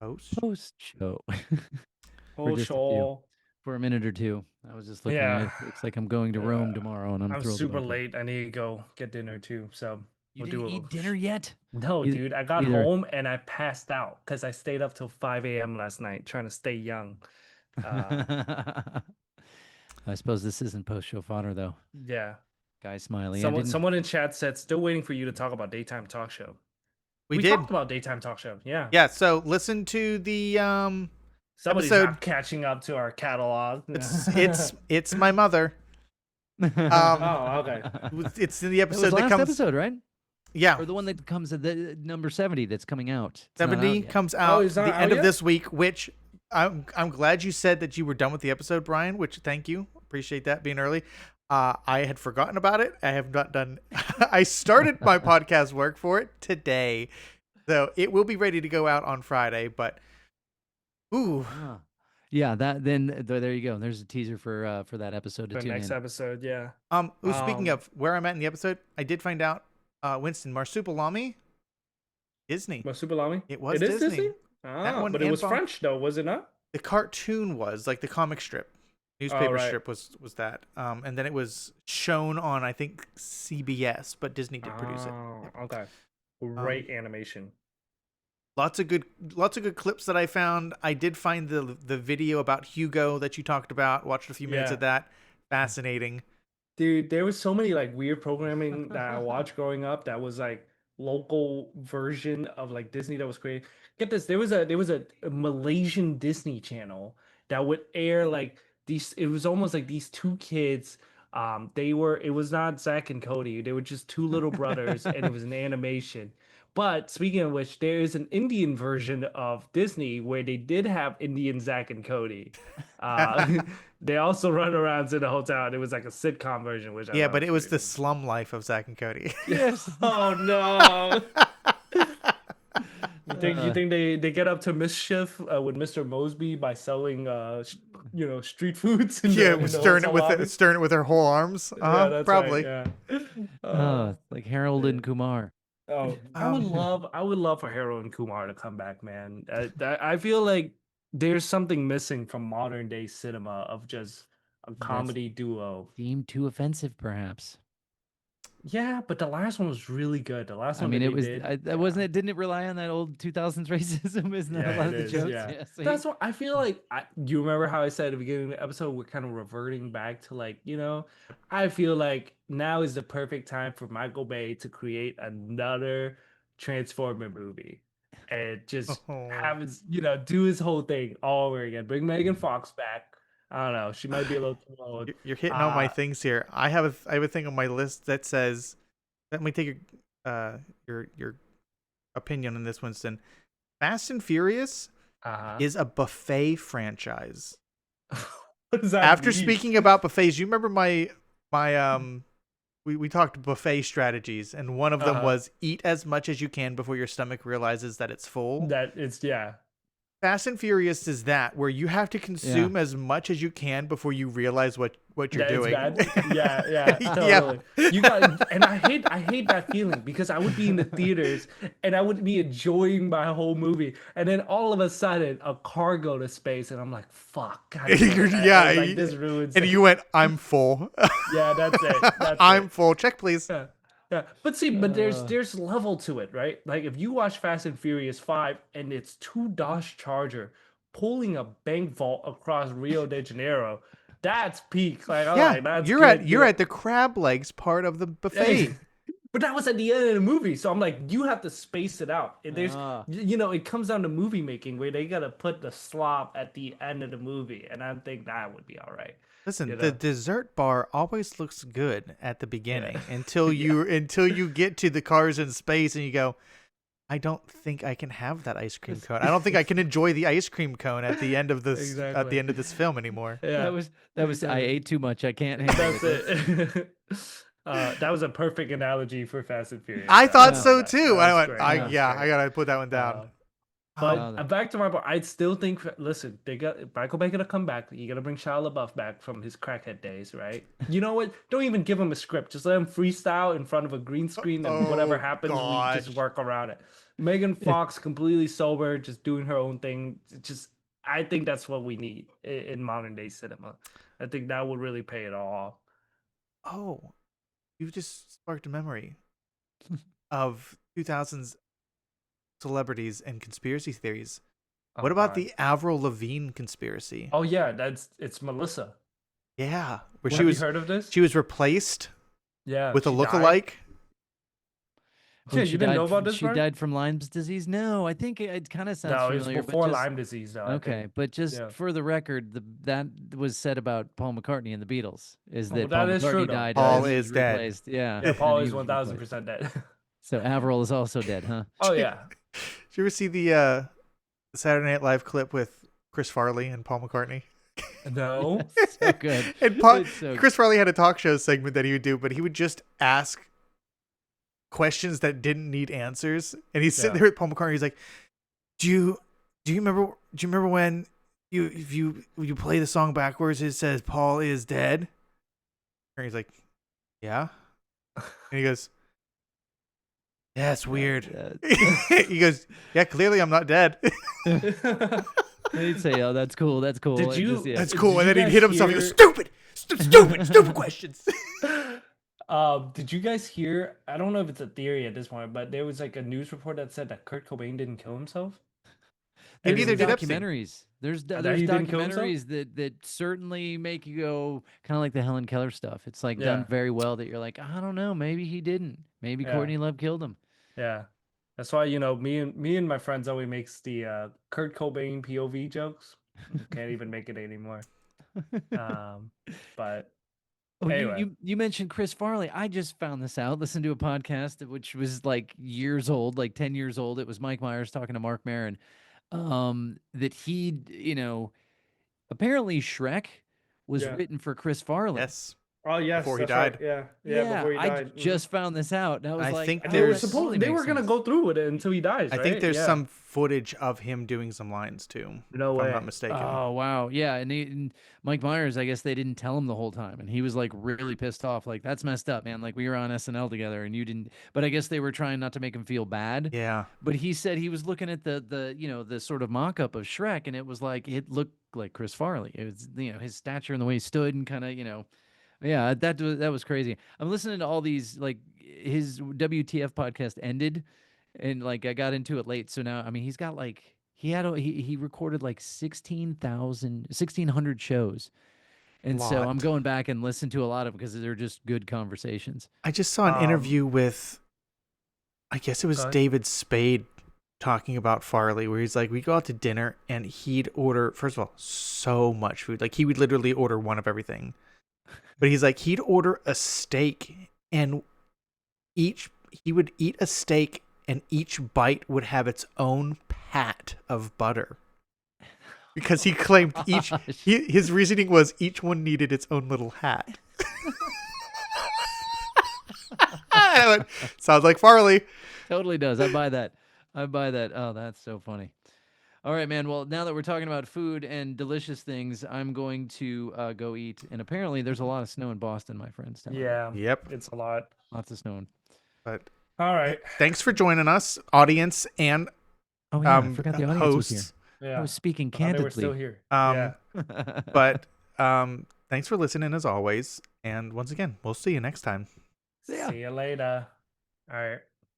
Post. post show for Oh, just a few, sure. for a minute or two. I was just looking. Yeah. It looks like I'm going to Uh, Rome tomorrow, and I'm I'm thrilled super about that. late. I need to go get dinner too. So You we'll didn't do eat a. dinner yet? No, Either, dude. I got either. home and I passed out because I stayed up till 5 a.m. last night trying to stay young. Uh, I suppose this isn't post show fodder though. yeah. Guy Smiley. I Someone didn't. someone in chat said still waiting for you to talk about daytime talk show. We We did. talked about daytime talk show. Yeah. Yeah. So listen to the Somebody's episode. not catching up to our catalog. It's my mother. Oh, okay. It's in the It was episode that last comes. episode, right? Yeah. Or the one that comes at the number 70 that's coming out. It's not out 70 yet. comes out it's not the out end of yet? this week, which I'm glad you said that you were done with the episode, Brian, which thank you. Appreciate that being early. I had forgotten about it. I have not done I started my podcast work for it today. So it will be ready to go out on Friday, but ooh. Ah. Yeah, there you go. There's a teaser for that episode to The tune next in. episode, yeah. Speaking of where I'm at in the episode, I did find out Winston Marsupilami Disney. Marsupilami? It was It is Disney. Disney? That Ah, one but it was and French though, was it not? The cartoon was like the comic strip. Newspaper right. strip was that. And then it was shown on I think CBS, but Disney did produce it. Oh, okay. Great animation. Lots of good clips that I found. I did find the video about Hugo that you talked about. Watched a few minutes Yeah. of that. Fascinating. Dude, there was so many like weird programming that I watched growing up that was like local version of like Disney that was created. Get this, there was a Malaysian Disney channel that would air like these, it was almost like these two kids. It was not Zach and Cody, they were just two little brothers, and it was an animation. But speaking of which, there is an Indian version of Disney where they did have Indian Zach and Cody. They also run around in the hotel, and it was like a sitcom version, which I Yeah, thought but it was the pretty slum life of Zach and Cody. Yes. funny. Oh no! You think they get up to mischief with Mr. Mosby by selling street foods? Yeah, in the stirring it with her whole arms. Yeah, that's Probably. right. Yeah. Like Harold and Kumar. Oh, I would love for Harold and Kumar to come back, man. I feel like there's something missing from modern day cinema of just a comedy duo. Deemed too offensive, perhaps. Yeah, but the last one was really good. The last I one mean, that it they was. did, That wasn't it? Didn't it rely on that old 2000s racism? Isn't that a lot of the jokes? Yeah. see? That's what I feel like. You remember how I said at the beginning of the episode, we're kind of reverting back to like, I feel like now is the perfect time for Michael Bay to create another Transformer movie and just have his, do his whole thing all over again. Bring Megan Fox back. I don't know. She might be a little too old. You're hitting all my things here. I have a thing on my list that says, let me take your opinion on this, Winston. Fast and Furious is a buffet franchise. What does that After mean? speaking about buffets, you remember my we talked buffet strategies, and one of them was eat as much as you can before your stomach realizes that it's full. Fast and Furious is that, where you have to consume as much as you can before you realize what you're doing. Yeah, totally. And I hate that feeling, because I would be in the theaters and I would be enjoying my whole movie, and then all of a sudden a car go to space, and I'm like, "Fuck!" God, like, this ruins. And you went, "I'm full." Yeah, that's it. I'm full. Check, please. Yeah, but see, there's level to it, right? Like if you watch Fast and Furious 5 and it's two Dodge Charger pulling a bank vault across Rio de Janeiro, that's peak. Like, that's you're at the crab legs part of the buffet. But that was at the end of the movie, so I'm like, you have to space it out. And there's, it comes down to movie making where they gotta put the slop at the end of the movie, and I think that would be all right. Listen, the dessert bar always looks good at the beginning until you get to the cars in space and you go, I don't think I can have that ice cream cone. I don't think I can enjoy the ice cream cone at the end of this at the end of this film anymore. Yeah, that was I ate too much. I can't handle it. That was a perfect analogy for Fast and Furious. I thought so too. I went, I gotta put that one down. But Wow, that- back to my point, I'd still think. Listen, they got Michael Bay gonna come back. You gotta bring Shia LaBeouf back from his crackhead days, right? You know what? Don't even give him a script. Just let him freestyle in front of a green screen, and whatever Oh, happens, we just gosh. work around it. Megan Fox completely sober, just doing her own thing. Just, I think that's what we need in modern day cinema. I think that would really pay it all off. Oh, you just sparked a memory of 2000s celebrities and conspiracy theories. What Oh, about God. the Avril Lavigne conspiracy? Oh yeah, it's Melissa. Yeah, where Have she you was heard of this? she was replaced Yeah, with a she died. lookalike. Oh, Yeah, you didn't know about this, She Brian? died from Lyme's disease. No, I think it kind of sounds No, it was familiar, but before just Lyme disease, though. I okay. think. But just Yeah. for the record, that was said about Paul McCartney and the Beatles is Oh, that that Paul is true, McCartney though. died. Paul And he is was dead. replaced. Yeah, Yeah, Paul and he is was replaced. 1000% dead. So Avril is also dead, huh? Oh yeah. Did you ever see the Saturday Night Live clip with Chris Farley and Paul McCartney? No. It's so good. And It's so Chris Farley had a talk show segment that he would do, but he would just ask questions that didn't need answers. And he's sitting Yeah. there with Paul McCartney. He's like, "Do you remember when if you play the song backwards, it says Paul is dead?" And he's like, "Yeah." And he goes, "Yeah, it's weird." He goes, "Yeah, clearly I'm not dead." He'd say, "Oh, that's cool. That's cool." Did and you- just, yeah. That's Did cool. you And then he'd guys hit himself. He goes, hear- "Stupid, stupid questions." Did you guys hear? I don't know if it's a theory at this point, but there was like a news report that said that Kurt Cobain didn't kill himself. And There's neither some did Epstein. documentaries. There's That there's he didn't kill himself? documentaries that certainly make you go kind of like the Helen Keller stuff. It's like done Yeah. very well. That you're like, I don't know, maybe he didn't. Maybe Yeah. Courtney Love killed him. Yeah, that's why me and my friends always makes the Kurt Cobain POV jokes. Can't even make it anymore. But Oh, anyway. you mentioned Chris Farley. I just found this out. Listened to a podcast which was like years old, like 10 years old. It was Mike Myers talking to Mark Maron. That he, apparently Shrek was Yeah. written for Chris Farley. Yes. Oh yes, Before he that's right. died. Yeah, before he I died. just found this out. And I was I like, think And oh, they were there's- that totally they makes were gonna sense. go through with it until he dies. I right? think there's Yeah. some footage of him doing some lines too. No if way. I'm not mistaken. Oh wow, yeah, and Mike Myers, I guess they didn't tell him the whole time, and he was like really pissed off, like that's messed up, man. Like we were on SNL together, and you didn't. But I guess they were trying not to make him feel bad. Yeah. But he said he was looking at the sort of mock-up of Shrek, and it was like it looked like Chris Farley. It was his stature and the way he stood, and kind of yeah, that was crazy. I'm listening to all these like his WTF podcast ended, and like I got into it late, so now I mean he's got like. He recorded like 1,600 shows. And so I'm Lot. going back and listen to a lot of them because they're just good conversations. I just saw an interview with, I guess it was Go ahead. David Spade talking about Farley, where he's like, we go out to dinner and he'd order, first of all, so much food. Like he would literally order one of everything. But he's like, he'd order a steak and he would eat a steak and each bite would have its own pat of butter. Because he claimed his reasoning was each one needed its own little hat. I went, sounds like Farley. Totally does. I buy that. Oh, that's so funny. All right, man. Well, now that we're talking about food and delicious things, I'm going to go eat. And apparently there's a lot of snow in Boston, my friends. Telling me. Yeah. Yep. It's a lot. Lots of snowing. But All right. thanks for joining us, audience and Oh, yeah. I forgot the audience was here. hosts. Yeah. I was speaking Oh, they were still candidly. here. Yeah. Yeah. But thanks for listening as always. And once again, we'll see you next time. Yeah. See you later. All right.